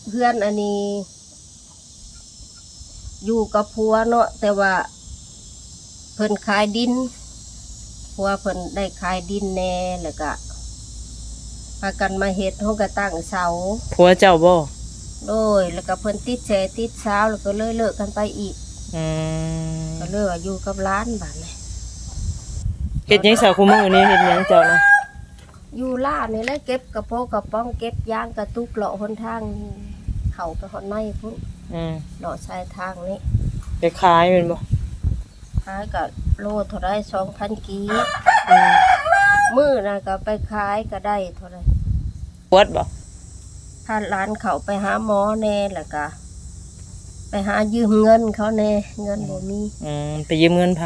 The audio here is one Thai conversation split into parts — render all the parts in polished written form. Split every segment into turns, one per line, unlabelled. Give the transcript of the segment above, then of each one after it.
เพื่อนอันนี้อยู่กับผัวเนาะแต่ว่าเพิ่นขายดินผัวเพิ่นได้ขายดินแน่แล้วก็พากันมาเฮ็ดเฮาก็ตั้งเสา
ผัวเจ้าบ่
โดยแล้วก็เพิ่นติดแชติดเช้าแล้วก็เลยเลิกกันไปอีก
อืม
ก็เลยว่าอยู่กับร้านบัดนี้
เฮ็ดหยังสาวคุมื้อนี้เฮ็ดหยังเจ้านะ
อยู่ร้านนี่แหละเก็บกระโปงกระป๋องเก็บยางกระตุกเลาะหนทางเข้าไปฮอดในพุ่นเลาะชายทางนี้
ไปขายแม่นบ่
ขายก็โลเท่าไร2,000 กีบมื้อน่ะก็ไปขายก็ได้เท่าไร
ปวดบ่
ถ้าร้านเขาไปหาหมอแน่แล้วก็ไปหายืมเงินเขาแน่เงินบ่มี
ไปยืมเงินไผ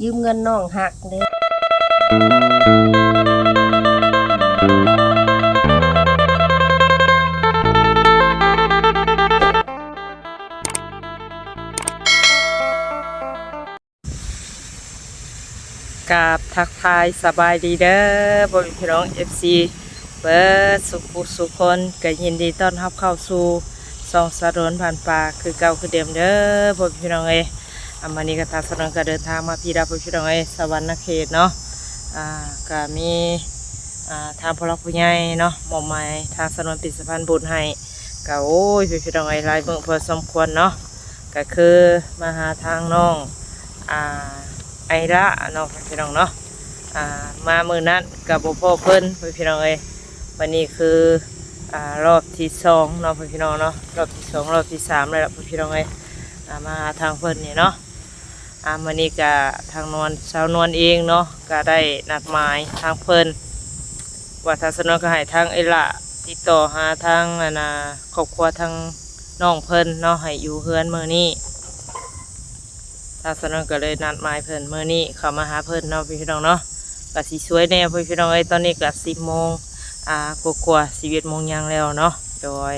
ยืมเงินน้องหักเด้
กราบทักทายสบายดีเด้อพ่อแม่พี่น้อง FC เบิดสุขคนก็ยินดีต้อนรับเข้าสู่ช่องสะดวนผ่านป่าคือเก่าคือเดิมเด้อพ่อแม่พี่น้องเอ้ยวันนี้ก็ทางสะดวนก็เดินทางมาพี่ดาพ่อแม่พี่น้องเอ้ยสวรรค์เขตเนาะก็มีทางผู้หลักผู้ใหญ่เนาะมอบหมายทางสะดวนปิดสะพานบุญให้ก็โอ้ยพ่อแม่พี่น้องเอ้ยหลายเบิ่งพอสมควรเนาะก็คือมาหาทางน้องไอระเนาะพี่น้องเนาะมามือนั้นกับพ่อเพิ่นพี่น้องเอ้ยวันนี้คือรอบที่2เนาะพี่น้องเนาะรอบที่2รอบที่3เลยล่ะพี่น้องเอ้ยมาหาทางเพิ่นนี่เนาะวันนี้ก็ทางสาวนวลเองเนาะก็ได้นัดหมายทางเพิ่นว่าทางสนวนก็ให้ทางไอระติดต่อหาทางครอบครัวทางน้องเพิ่นเนาะให้อยู่เฮือนมื้อนี้ทางสนวนก็เลยนัดหมายเพิ่นมื้อนี้เข้ามาหาเพิ่นเนาะพี่น้องเนาะก็สิสวยแน่พี่น้องเอ้ยตอนนี้ก็10 โมงกว่า11 โมงยังแล้วเนาะโดย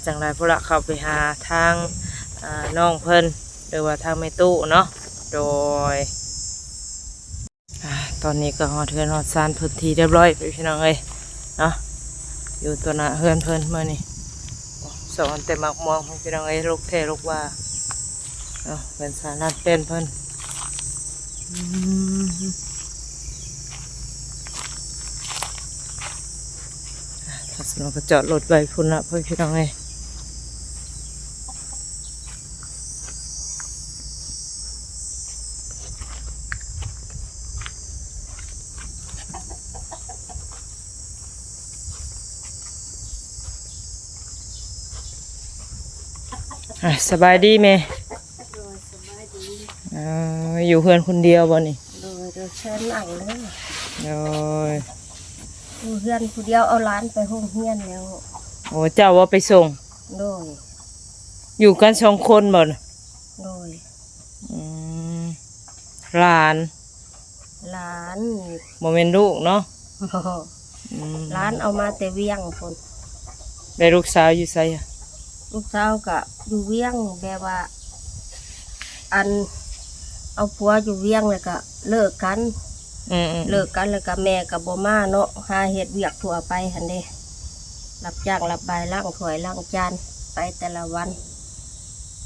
จังไรพวกเราเข้าไปหาทางน้องเพิ่นหรือว่าทางแม่ตู้เนาะโดยตอนนี้ก็ฮอดเฮือนฮอดซานพื้นที่เรียบร้อยพี่น้องเอ้ยเนาะอยู่ตัวหน้าเฮือนเพิ่นมื้อนี้สอนแต่มักมองพี่น้องเอ้ยลูกแท้ลูกว่าเป็นสานัดเป็นเพิ่นถ้าสมมติจอดรถไว้พุ่นละเพื่อนพี่น้องเอ้ยสบายดีไหมอยู่เพื่อนคนเดียวบ่นี่
โดยเชิญหลังเลย
โดย
เพื่อนผู้เดียวเอาร้านไปห้องเฮียนแล้ว
โอ้เจ้าว่าไปส่ง
โดย
อยู่กัน2 คนบ่น
โดย
หลานโมเมนลูกเนาะ
ร้านเอามาแต่เวียงคน
ได้ลูกสาวอยู่ไส
ลูกสาวก็อยู่เวียงแบบว่าเอาผัวอยู่เวียงเลยก็เลิกกันแล้วก็แม่กับบ่มาเนาะหาเฮ็ดเวียกทั่วไปหั่นเด้รับจ้างรับใบล้างถ้วยล้างจานไปแต่ละวัน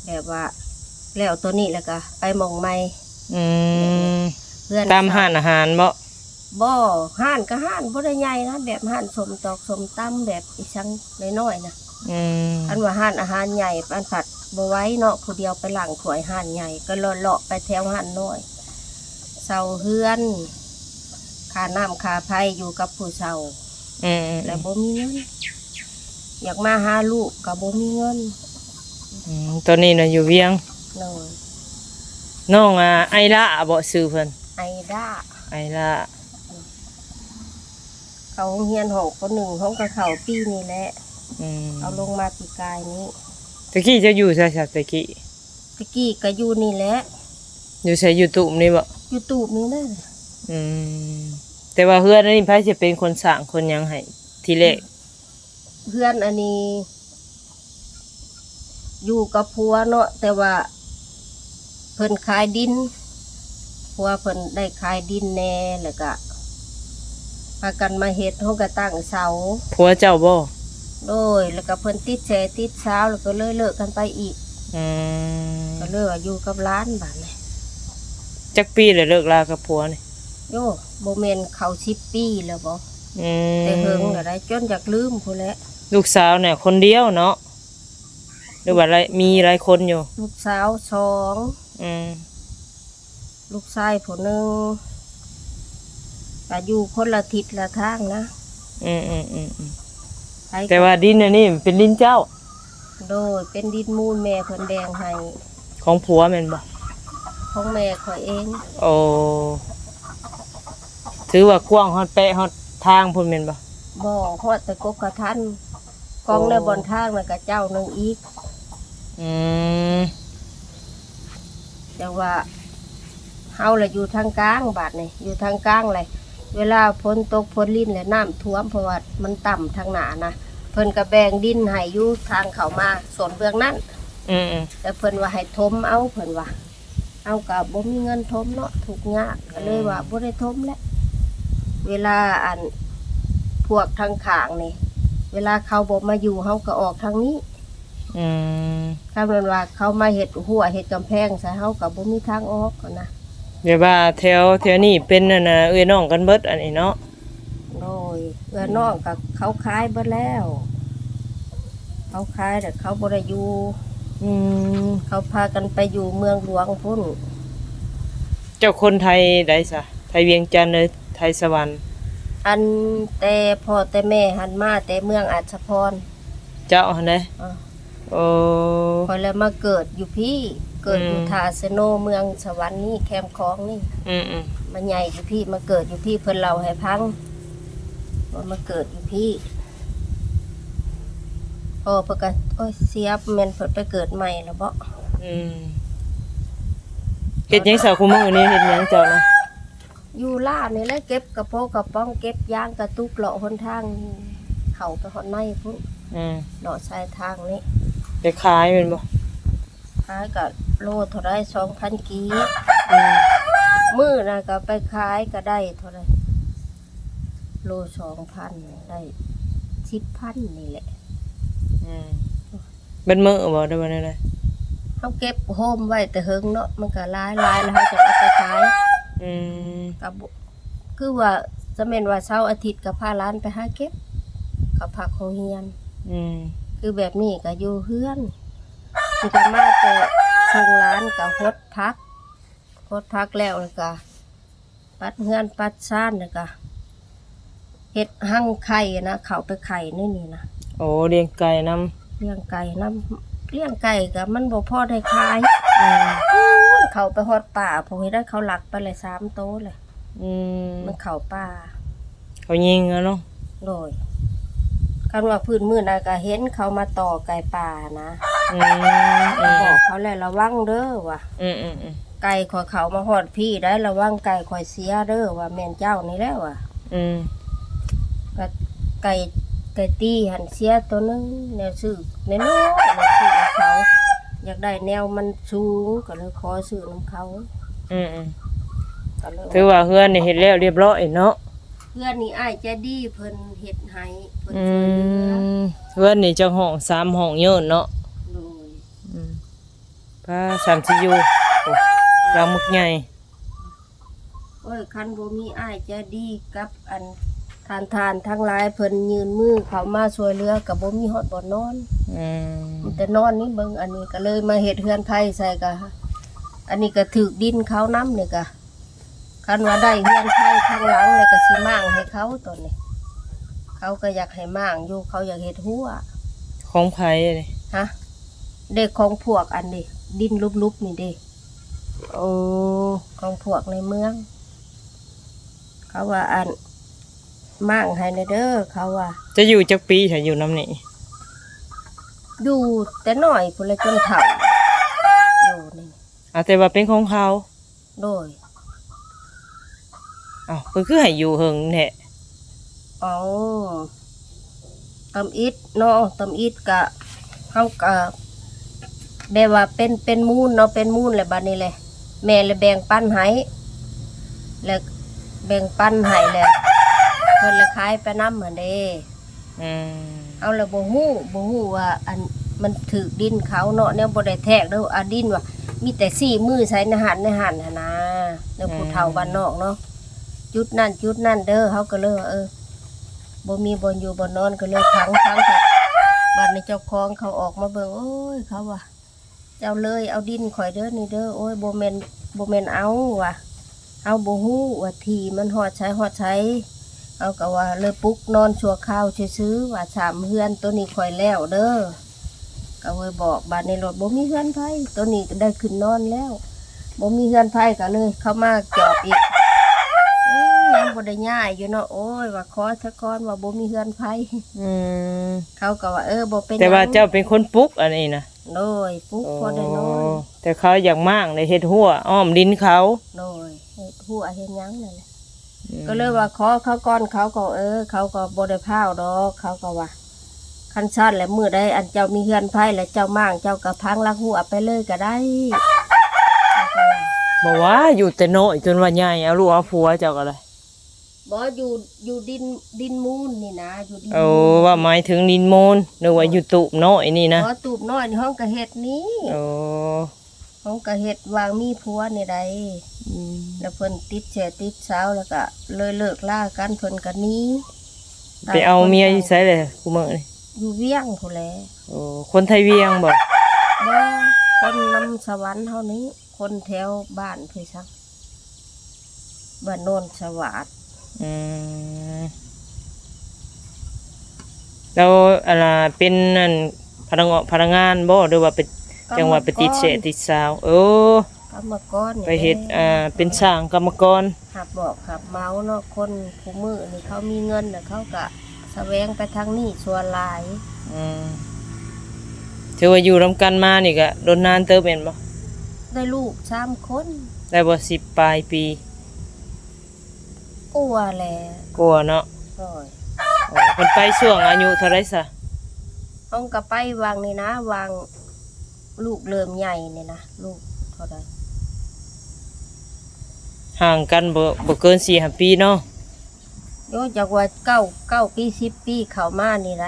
แบบว่าแล้วตัวนี้แล้วก็ไปมองใหม่
เพื่อนตามห้านอาหาร
บ่ห้านก็ห้านบ่ได้ใหญ่นะแบบห้านสมตอกสมตำแบบอีสังน้อยๆนะอันว่าห้านอาหารใหญ่อันผัดบ่ไหว้เนาะผู้เดียวไปล้างถ้วยห้านใหญ่ก็เลาะไปแถวห้านน้อยเซาเฮือนค่าน้ำค่าไฟอยู่กับผู้เซาแล้วบ่มีเงินอยากมาหาลูกก็บ่มีเงิน
ตอนนี้น่ะอยู่เวียงน้องไอระบ่ชื่อเพิ่น
ไอ
ระ
เขาเฮียนหกคนหนึ่งห้องกับเขาปีนี้แหละเอาลงมาปีกายนี้
ตะกี้จะอยู่ใช่ตะกี้
ก็อยู่นี่แหละ
อยู่ใช้ยูทูบนี่บ่
ยูทูบนี่เลย
แต่ว่าเพื่อนนี่ไผจะเป็นคนสร้างคนยังให้ทีแรก
เพื่อนอันนี้อยู่กับผัวเนาะแต่ว่าเพิ่นขายดินผัวเพิ่นได้ขายดินแน่แล้วก็พากันมาเฮ็ดเฮาก็ตั้งเสา
ผัวเจ้าบ่
โดยแล้วก็เพิ่นติดแชติดเช้าแล้วก็เลยเลิกกันไปอีกก็เลยว่าอยู่กับร้านบาดนี้
จักปีเลยเลิกลากับผัวนี่
โยโบเมนเขา10 ปีแล้วบ่
อืม
แต่เฮิงแล้วได้จนอยากลืมพุ่นแหละ
ลูกสาวเนี่ยคนเดียวเนาะหรือว่าอะไรมีหลายคนอยู่
ลูกสาว2
อืม
ลูกชายผู้หนึงก็อยู่คนละทิศละทางนะ
อืม
ไป
แต่ว่าดินอันนี้เป็นดินเจ้า
โดยเป็นดินมูลแม่เพิ่นแบ่งให้
ของผัวแม่นบ่
ของแม่ข่อยเอง
โอ้ถือว่ากว้างฮอดแปะฮอดทางพุ่นแม่นบ่
บ่ฮอดแต่กบกระทันกองในบอนทางนั่นก็เจ้าหนึงอีก
อืม
แต่ว่าเฮาล่ะอยู่ทางกลางบาดนี่อยู่ทางกลางเลยเวลาฝนตกฝนลิ้นและน้ำท่วมเพราะว่ามันต่ำทางหน้านะเพิ่นก็แบ่งดินให้อยู่ทางเข้ามาส่วนเบื้องนั้น
อืม
แต่เพิ่นว่าให้ทมเอาเพิ่นว่าเอาก็บ่มีเงินทมเนาะทุกข์ยากก็เลยว่าบ่ได้ทมแล้วเวลาอันพวกทางข้างนี่เวลาเขาบ่มาอยู่เฮาก็ออกทางนี้
อืม
ถ้ามันว่าเขามาเฮ็ดหัวเฮ็ดกำแพงใส่เฮาก็บ่มีทางออกก็นะ
เดี๋ยวว่าแถวนี้เป็นนั่นน่ะเอ้ยน้องกันเบิดอันนี้เนาะ
โดยเอื้อน้องก็เขาขายเบิดแล้วเขาขายแต่เขาบ่ได้อยู่
อืม
เขาพากันไปอยู่เมืองหลวงพุ่น
เจ้าคนไทยได้ซะไทยเวียงจันทน์เลยไทยสวรรค์
อันแต่พ่อแต่แม่หันมาแต่เมืองอัศพร
เจ้าหั่นเด้
อ่ะ
โอ้
พอแล้วมาเกิดอยู่พี่เกิดอยู่
อืม
ทาสโนเมืองสวรรค์นี่แคมป์คลองนี่
อืม
มาใหญ่อยู่พี่มาเกิดอยู่พี่เพิ่นเล่าให้พังว่ามาเกิดอยู่พี่พ่อเพิ่นก็โอ้ยเสียแม่นเพิ่นไปเกิดใหม่แล้วบ่
อืมเฮ็ดหยังซะคุมื้อนี้เฮ็ดหยังเจ้านะ
อยู่ล่านี่แหละเก็บกระโปงกระป๋องเก็บยางกระตุกเลาะหนทางเข้าไปฮอดในพุ่น
อืม
เลาะชายทางนี้
ไปขายแม่นบ่
ขายก็โลเท่าไร2,000 กีบ
อืม
มื้อน่ะก็ไปขายก็ได้เท่าไรโล2,000ได้10,000นี่แหละ
อืมเป็นมื้อบ่ได้บ่ได้เลย
เฮาเก็บโฮมไว้แต่เฮิงเนาะมันก็หลายแล้วเฮาจะเอาไปขาย
อืม
ก็บ่คือว่าจะแม่นว่าเสาร์อาทิตย์ก็พาหลานไปหาเก็บเขาพักโรงเรียน
อืม
คือแบบนี้ก็อยู่เฮือนสิก็มาแต่ส่งร้านก็ฮดพักแล้วก็ปัดเฮือนปัดซ่านแล้วก็เฮ็ดหั่งไข่นะเข้าไปไข่นี่นะ
โอ้เลี้ยงไก่นำ
เลี้ยงไก่น้ำเลี้ยงไก่ก็มันบ่พอได้ขาย
อืม
เข้าไปฮอดป่าพอให้ได้เขาหลักไปเลย3 โตวเลย
อืม
มันเข้าป่า
เขายิงอะเนาะ
โดยคันว่าพื้นมืดน่ะก็เห็นเขามาต่อไก่ป่านะ
อืมอืม
บอกเขาแล้วระวังเด้อว่ะ
อืม
ไก่ข่อยเขามาหอดพี่ได้ระวังไก่ข่อยเสียเด้อว่าแม่นเจ้านี่แล้วว่ะ
อืม
ก็ไก่ตีหันเสียตัวหนึงแนวซื้อแนวน้อยแนวซื้อของเขาอยากได้แนวมันสูงก็เลยขอซื้อน้ำเขา
อืม
ก็เลย
ถือว่าเฮือนนี่เฮ็ดแล้วเรียบร้อยเนาะ
เพื่อนนี่อ้ายใจดีเพิ่นเฮ็ดให้เพิ่น
อื
ช่วยเหลือ
มเฮือนนี่จังห้อง3ห้องเยินเนาะ
โดย
อืมป้า3 4อยู่โอ้หลังมึกใหญ่
โอ้ยคันบ่มีอ้ายใจดีกับอันทานทั้งหลายเพิ่นยืนมือเขามาช่วยเหลือก็บ่มีฮอดบ่นอน
อืม
มีแต่นอนนี่เบิ่งอันนี้ก็เลยมาเฮ็ดเฮือนไผใส่ก็อันนี้ก็ถูกดินเขานำนี่ก็คันว่าได้เฮือนไผข้างหลังแล้วก็สิมางให้เขาตัวนี้ เขาก็อยากให้มางอยู่เขาอยากเฮ็ดหัว
ของไผนี่
ฮะเด็กของพวกอันนี้ดินลุบๆนี่เด้
โอ้
ของพวกในเมือง เขาว่าอันมั่งให้ในเด้อเขาว่า
จะอยู่จักปีถ้าอยู่นำนี่
อยู่แต่หน่อยพุ่นละจนเฒ่าอยู่นี่
แต่ว่าเป็นของเขา
โดย
อ้าวเพิ่นคือให้อยู่เฮิงแท้
เอาตำอิดเนาะตำอิดกะเฮาก็แบบว่าเป็นมูลเนาะเป็นมูลแล้วบัดนี้แหละแม่เลยแบ่งปันให้แล้วแบ่งปันให้แล้วเพิ่นละขายไปนำหั่นเด้
อืม
เฮ เอาแล้วบ่ฮู้ว่าอันมันถูกดินเขาเนาะแนวบ่ได้แทกเด้อดินว่ามีแต่4มือใส่ในหันหั่นนะแนวผู้เฒ่าบ้านนอกเนาะจุดนั่นเด้อเฮาก็เลยว่าบ่มีบ่อยู่บ่นอนก็เลยพังกับบ้านในเจ้าของเขาออกมาเบิ่งโอ้ยเขาว่าเจ้าเลยเอาดินข่อยเด้อนี่เด้อโอ้ยบ่แม่นเอาว่ะเอาบ่ฮู้ว่าที่มันฮอดใช้เอาก็ว่าเลยปลุกนอนชั่วคราวซื่อๆว่า3เฮือนตัวนี้ข่อยแล้วเด้อก็เลยบอกบ้านในรถบ่มีเฮือนไผตัวนี้ก็ได้ขึ้นนอนแล้วบ่มีเฮือนไผก็เลยเข้ามาจอบอีกยังบ่ได้ย้ายอยู่เนาะโอ้ยว่าขอซะก่อนว่าบ่มีเฮือนไผเขาก็ว่าบ่เป็น
แต่ว่าเจ้าเป็นคนปลุกอันนี้นะ
โดยปลุกพอได้นอน
แต่เขาอยากมั่งในเฮ็ดหัวอ้อมดินเขา
โดยเฮ็ดหัวเฮ็ดหยังนั่นแหละก็เลยว่าขอเขาก่อนเขาก็เขาก็บ่ได้พาวดอกเขาก็ว่าคันชั้นและมื้อใดอันเจ้ามีเฮือนไผและเจ้ามั่งเจ้าก็พังลักหัวไปเลยก็ได้
บอกว่าอยู่แต่น้อยจนว่าใหญ่เอาลูกเอาผัวเจ้าก็เลย
บ่อยู่ดินมูลนี่นะอยู่ดิน
ว่าหมายถึงดินมูลหรือว่าอยู่ตูบน้อยนี่นะ
ตูบน้อยในห้องกระเฮ็ดนี้ห้องกระเฮ็ดวางมีผัวนี่ใดแล้วเพิ่นติดแฉติดเช้าแล้วก็เลยเลิกล่ากันเพิ่นก็หนี
ไปเอาเมียอยู่ไสเลยกูมื้อนี่
อยู่เวียงพุ่นแหละ
คนไทยเวียงบ่
คนนำสวรรค์เฮานี้คนแถวบ้านพี่ซักบ้านโนนสวัสดิ์
แล้วอะไรเป็นนั่นพนักงานบ่หรือว่าเป็นจังหวัดไปติดเสติดสาว
กรรมกร
ไปเฮ็ดเป็นช่างกรรมกร
ขับบอกขับเมาเนาะคนผู้มือนี่เขามีเงินน่ะเขาก็แสวงไปทางนี้ชัวหลาย
ถือว่าอยู่ร่วมกันมานี่ก็โดนนานเติบเป็นบ่
ได้ลูก3คน
ได้บ่10ปลายปี
กลัวแหละ
กลัวเนาะเพิ่นไปช่วงอายุเท่าไรซะ
ห้องก็ไปวางนี่นะวางลูกเริ่มใหญ่นี่นะลูกเท่าใด
ห่างกันบ่เกิน 4-5 ปีเนาะ
โยจากว่า9ปี10ปีเข้ามานี่ไร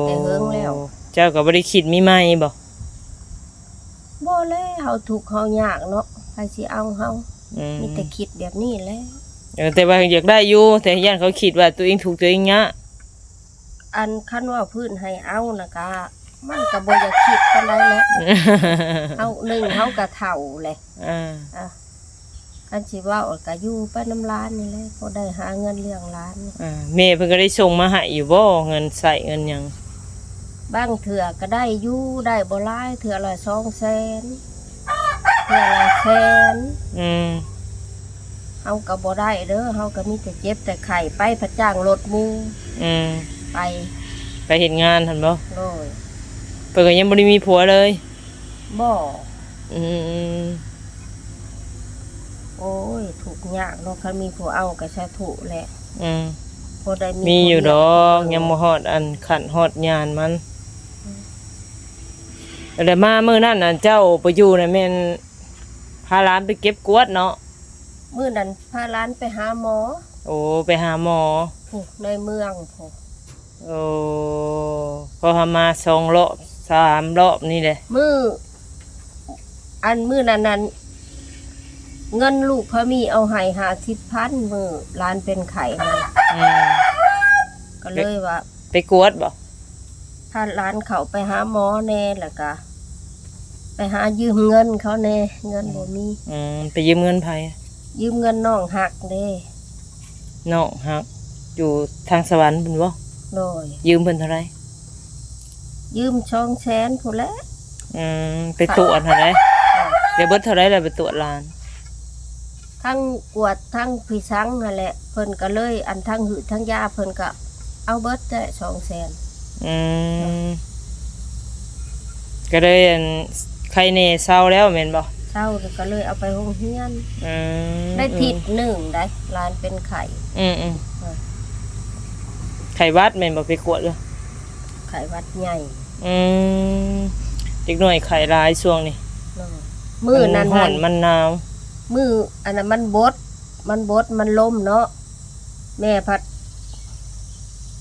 แต่เฮิงแล้ว
เจ้าก็บ่ได้คิดมีใหม่บ่
เลยเฮาถูกเฮายากเนาะใครสิเอาเฮามีแต่คิดแบบนี้แหละ
แต่ว่าอยากได้อยู่แต่ย่านเขาคิดว่าตัวเองถูกตัวเองยะ
อันคันว่าพื้นให้เอานะกะมันก็บ่อยากคิดปานใดแหละเฮา1เฮาก็เฒ่าแหละคันสิว่าก็อยู่ไปน้ำร้านนี่แหละพอได้หาเงินเลี้ยงร้าน
แม่เพิ่นก็ได้ส่งมาให้อยู่บ่เงินใช้เงินหยัง
บางเถื่อก็ได้อยู่ได้บ่หลายเถื่อละ200,000เถื่อละ100,000เฮาก็บ่ได้เด้อเฮาก็มีแต่เจ็บแต่ไข้ไปพระจ้างรถมู
ไปเฮ็ดงานหั่นบ่
โดย
เพิ่นก็ยังบ่ได้มีผัวเลย
บ่โอ้ยถูกยากเนาะคันมีผัวเอาก็ใช้ถูกแหละบ่ได้
มีอยู่ดอกยังบ่ฮอดอันขันฮอดญาณมันแล้วมามื้อนั้นน่ะเจ้าไปอยู่น่ะแม่นพาหลานไปเก็บกวดเนาะ
มื้อนั้นพาหลานไปหาหมอ
ไปหาหมอ
ในเมือง
พอมา2รอบ3รอบนี่แหละ
มื้อนั้นเงินลูกพะมีเอาให้50,000มื้อหลานเป็นไข้ก็เลยว่า
ไปกวดบ่
ถ้าหลานเขาไปหาหมอแน่แล้วก็ไปหายืมเงินเขาแน่เงินบ่มี
ไปยืมเงินไผ
ยืมเงินน้องหักเด้
น้องหักอยู่ทางสวรรค์เพิ่นบ่
โดย
ยืมเพิ่นเท่าไหร่
ยืม200,000พุ่นแหละ
ไปตรวจเท่าไหร่เดี๋ยวเบิดเท่าไหร่แล้วไปตรวจหลาน
ทั้งกวดทั้งผีสังนั่นแหละเพิ่นก็เลยอันทั้งหืดทั้งยาเพิ่นก็เอาเบิดได้200,000
ก็เลยใครเน่เศร้าแล้วแม่นบ่
เศร้าก็เลยเอาไปโรงเรียนได้ทิศ1ได้หลานเป็นไข้
ไข้หวัดแม่นบ่ไปกวดเลย
ไข้หวัดใหญ่
เด็กน้อยไข้หลายช่วงนี้
มื้อนั้น
ร้อนมันหนาว
มื้ออันนั้นมันบดมันล้มเนาะแม่พัด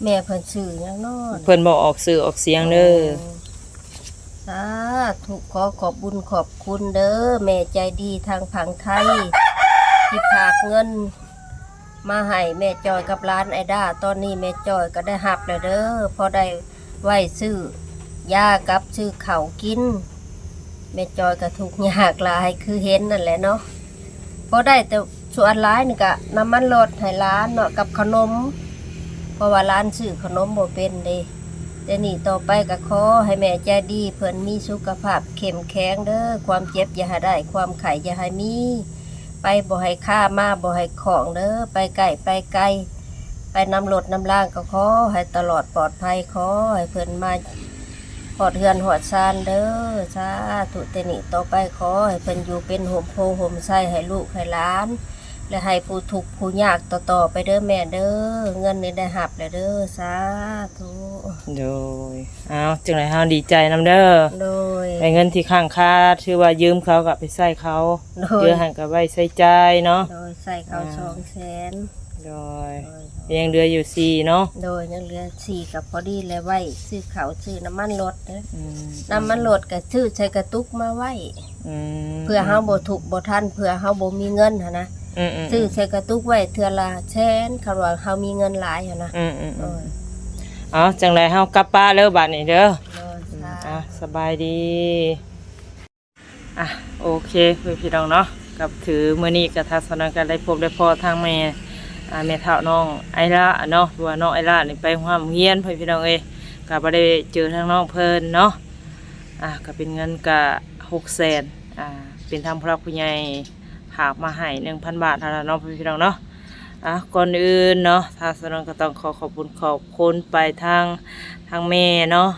โ
แม่เพิ่นชื่อหยังน้อ
เพิ่นบ่ออกสื่อออกเสียงเด้อ
สาธุขอขอบบุญขอบคุณเด้อแม่ใจดีทางผังไทยที่ฝากเงินมาให้แม่จอยกับร้านไอด้าตอนนี้แม่จอยก็ได้หับแล้วเด้อพอได้ไว้ซื้อยากับซื้อข้าวกินแม่จอยก็ทุกข์ยากหลายคือเห็นนั่นแหละเนาะพอได้แต่ส่วนร้ายนี่ก็น้ำมันรถให้ร้านเนาะกับขนมเพราะว่าร้านซื้อขนมบ่เป็นเด้แต่นี่ต่อไปก็ขอให้แม่ใจดีเพิ่นมีสุขภาพเข้มแข็งเด้อความเจ็บอย่าให้ได้ความไข้อย่าให้มีไปบ่ให้ค่ามาบ่ให้ของเด้อไปไกลไปไกลไปนำรถนำล่างก็ขอให้ตลอดปลอดภัยขอให้เพิ่นมาหอดเฮือนหอดซานเด้อสาธุแต่นี่ต่อไปขอให้เพิ่นอยู่เป็นห่มโพห่มไส้ให้ลูกให้หลานและให้ผู้ทุกข์ผู้ยากต่อๆไปเด้อแม่เด้อเงินนี่ได้หับแล้วเด้อสาธุ
โดยเอาจังไรเฮาดีใจนำเด้อ
โดย
ไอ้เงินที่ข้างค่าชื่อว่ายืมเขากับไปใส่เขา
โดย
เดือหันกับไว้ใส่ใจายเนาะ
โดยใส่เขา200,000
โดยยังเดืออยู่สี่เนาะ
โดยยังเหลือ4กับพอดีแล้วไว้ซื้อเขาวซื้อน้ำมันรถเด้อ
อืม
น้ำมันรถก็ซื้อใส่กระตุกมาไว้
อืม
เพื่อเฮาบ่ถูกบ่ทันเพื่อเฮาบ่มีเงินหั่นนะ
อืมอืม
ซื้อใส่กระตุกไว้เทื่อละแสนคันว่าเฮามีเงินหลายหั่นนะ
อืมอืม
โด
อืม
ย
เอาจังไรเฮากลับป้านเด้อบัดนี้เด้อ
โดยสา
อ่ะสบายดีอ่ะโอเคเพื่อนพี่น้องเนาะกับถือมื้อนี้กับทัศนกันได้พบได้พอทางแม่แม่เฒ่าน้องไอล่าเนาะหรือว่าน้องไอล่านี่ไปห้ามเฮียนเพื่อนพี่น้องเอ้ยก็บ่ได้เจอทางน้องเพิ่นเนาะก็เป็นเงินก็600,000เป็นทางผู้รักผู้ใหญ่หากมาให้ 1,000 บาทเท่านั้นเนาะเพื่อนพี่น้องเนาะก่อนอื่นเนาะทัศนก็ต้องขอบคุณขอบคุณไปทางแม่เนาะ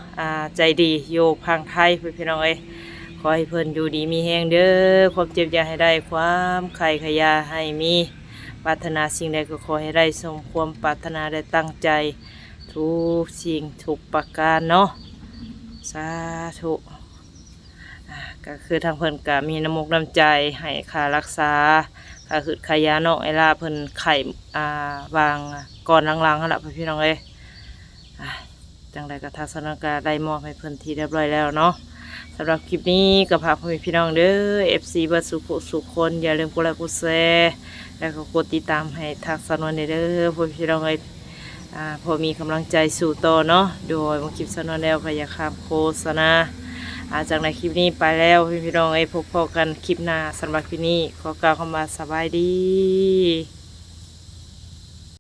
ใจดีโยพังไทยเพื่อนพี่น้องเอ้ยขอให้เพิ่นอยู่ดีมีแฮงเด้อความเจ็บอย่าให้ได้ความไข่ขยาให้มีปรารถนาสิ่งใดก็ขอให้ได้สมความปรารถนาได้ตั้งใจทุกสิ่งทุกประการเนาะสาธุก็คือทางเพิ่นก็มีน้ำมุกน้ำใจให้ค่ารักษาค่าคือขายาน้องไอล่าเพิ่นไข่วางก่อนหลังๆหั่นล่ะเพื่อนพี่น้องเอ้ยจังใดก็ทัศนก็ได้มอบให้เพิ่นที่เรียบร้อยแล้วเนาะสำหรับคลิปนี้ก็พาพ่อแม่พี่น้องเด้อ FC เบิดสุขคนอย่าลืมกดไลค์กดแชร์แล้วก็กดติดตามให้ทักษะนวนเด้อพ่อแม่พี่น้องเอ้ยพอมีกำลังใจสู่ต่อเนาะโดยบางคลิปสนวนแล้วก็อย่าข้ามโฆษณาจากในคลิปนี้ไปแล้วพี่น้องเอ้ยพบกันคลิปหน้าสำหรับคลิปนี้ขอกล่าวคำว่าสบายดี